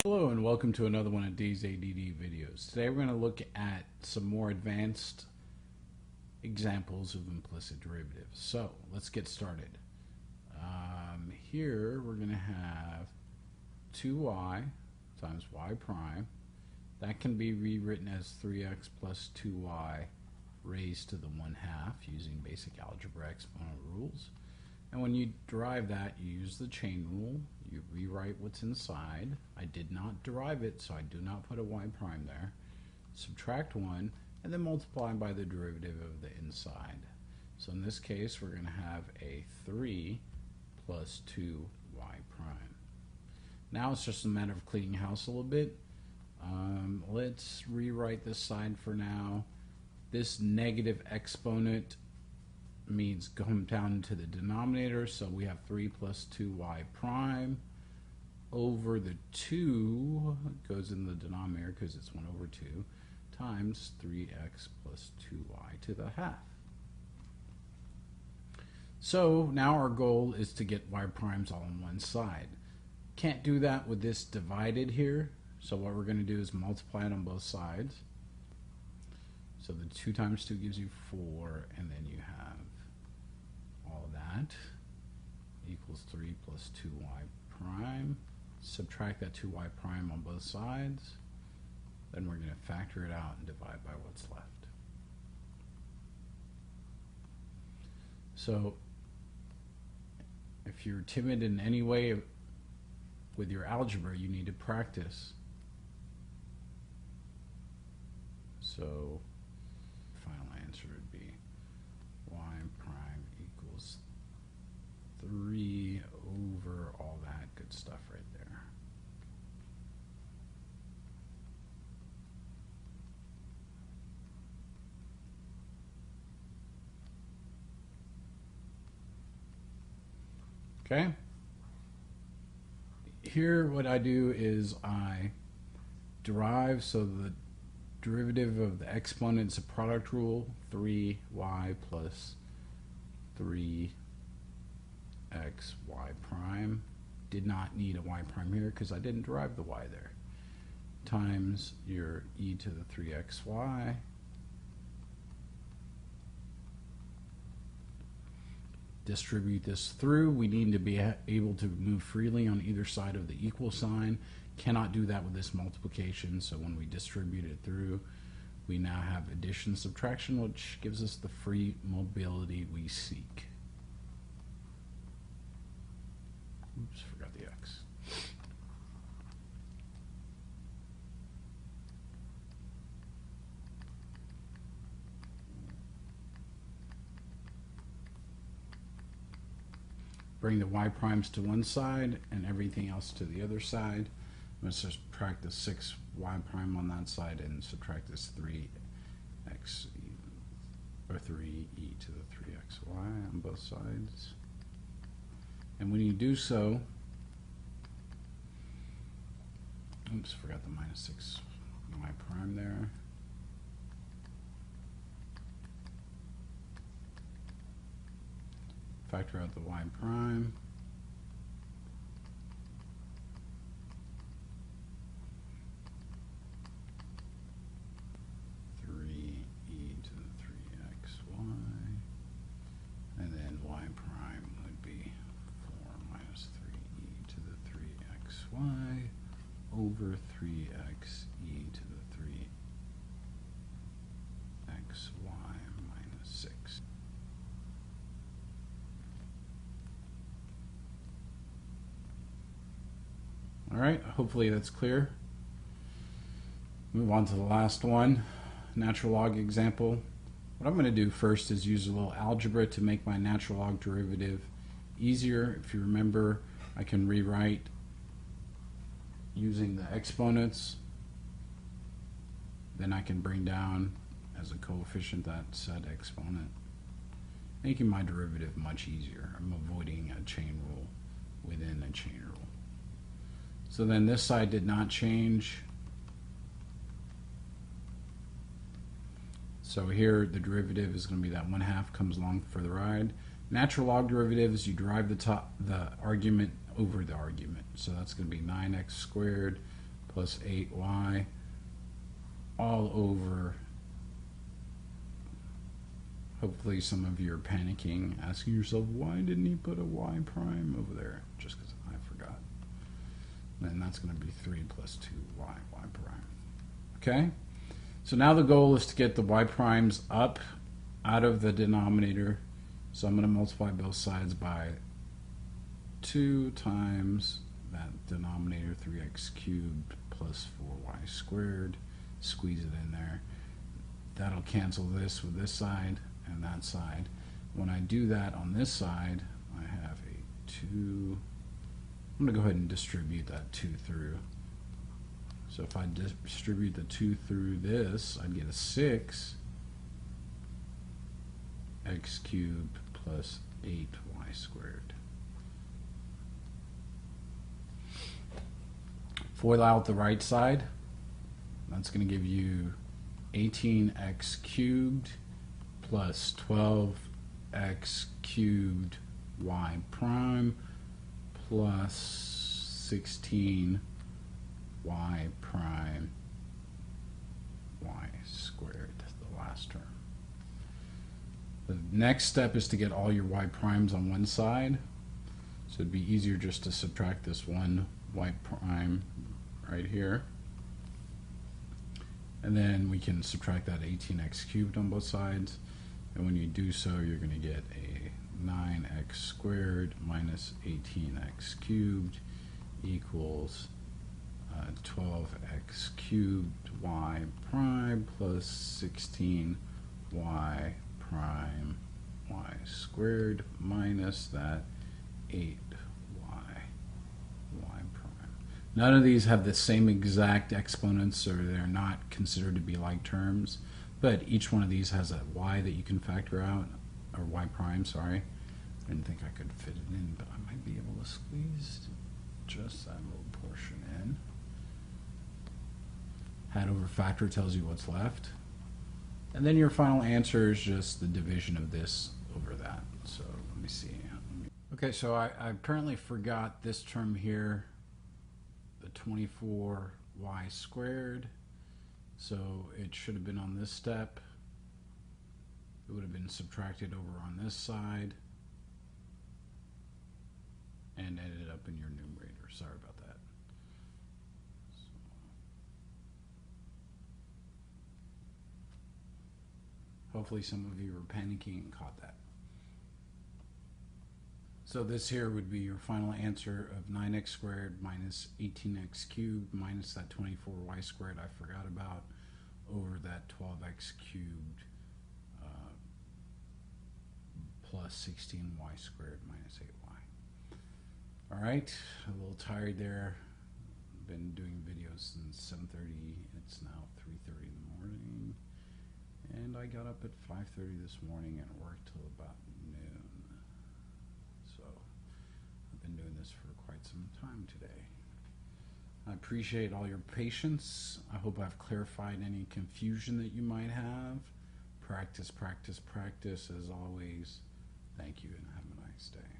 Hello and welcome to another one of D's ADD videos. Today we're going to look at some more advanced examples of implicit derivatives. So let's get started. Here we're going to have 2y times y prime. That can be rewritten as 3x plus 2y raised to the 1/2 using basic algebra exponent rules. And when you derive that, you use the chain rule. You rewrite what's inside. I did not derive it, so I do not put a y prime there. Subtract 1, and then multiply by the derivative of the inside. So in this case, we're going to have a 3 plus 2y prime. Now it's just a matter of cleaning house a little bit. Let's rewrite this side for now. This negative exponent means come down to the denominator, so we have 3 plus 2y prime over the 2 goes in the denominator because it's 1 over 2 times 3x plus 2y to the 1/2. So now our goal is to get y primes all on one side. Can't do that with this divided here, so what we're going to do is multiply it on both sides. So the 2 times 2 gives you 4, and then you have all of that equals 3 plus 2y prime. Subtract that 2y prime on both sides. Then we're going to factor it out and divide by what's left. So if you're timid in any way with your algebra, you need to practice. So final answer would be y prime equals 3 over all that good stuff right there. Okay? Here what I do is I derive, so the derivative of the exponent's a product rule, 3y plus 3x y prime. Did not need a y prime here because I didn't derive the y there. Times your e to the 3xy. Distribute this through. We need to be able to move freely on either side of the equal sign. Cannot do that with this multiplication, so when we distribute it through, we now have addition subtraction, which gives us the free mobility we seek. Oops, forgot the x. Bring the y primes to one side and everything else to the other side. Let's just subtract the 6y prime on that side and subtract this 3x or 3e to the 3xy on both sides. And when you do so, oops, forgot the minus 6y prime there. Factor out the y prime. And then y prime would be 4 minus 3e to the 3xy over 3xe to the 3xy minus 6. Alright, hopefully that's clear. Move on to the last one, natural log example. What I'm going to do first is use a little algebra to make my natural log derivative easier. If you remember, I can rewrite using the exponents. Then I can bring down as a coefficient that said exponent, making my derivative much easier. I'm avoiding a chain rule within a chain rule. So then this side did not change. So here the derivative is going to be that 1/2 comes along for the ride. Natural log derivatives, you derive the argument over the argument. So that's going to be 9x squared plus 8y all over. Hopefully some of you are panicking, asking yourself, why didn't he put a y prime over there? Just because I forgot. And that's going to be 3 plus 2y, y prime. Okay? So now the goal is to get the y primes up out of the denominator. So I'm going to multiply both sides by 2 times that denominator, 3x cubed plus 4y squared. Squeeze it in there. That'll cancel this with this side and that side. When I do that on this side, I have a 2. I'm going to go ahead and distribute that 2 through. So if I distribute the 2 through this, I'd get a 6 x cubed plus 8y squared. FOIL out the right side. That's going to give you 18x cubed plus 12x cubed y prime plus 16 y prime y squared, the last term. The next step is to get all your y primes on one side. So it'd be easier just to subtract this one y prime right here. And then we can subtract that 18x cubed on both sides. And when you do so, you're going to get a 9x squared minus 18x cubed equals 12x cubed y prime plus 16 y prime y squared minus that 8y prime. None of these have the same exact exponents, or they're not considered to be like terms, but each one of these has a y that you can factor out, or y prime, sorry. I didn't think I could fit it in, but I might be able to squeeze just that little portion in. Head over factor tells you what's left. And then your final answer is just the division of this over that. So let me see. Okay, so I apparently forgot this term here, the 24y squared. So it should have been on this step. It would have been subtracted over on this side and ended up in your numerator. Sorry about that. Hopefully some of you were panicking and caught that. So this here would be your final answer of 9x squared minus 18x cubed minus that 24y squared I forgot about over that 12x cubed plus 16y squared minus 8y. All right, a little tired there. Been doing videos since 7:30. It's now 3:30 in the morning. And I got up at 5:30 this morning and worked till about noon. So I've been doing this for quite some time today. I appreciate all your patience. I hope I've clarified any confusion that you might have. Practice, practice, practice as always. Thank you and have a nice day.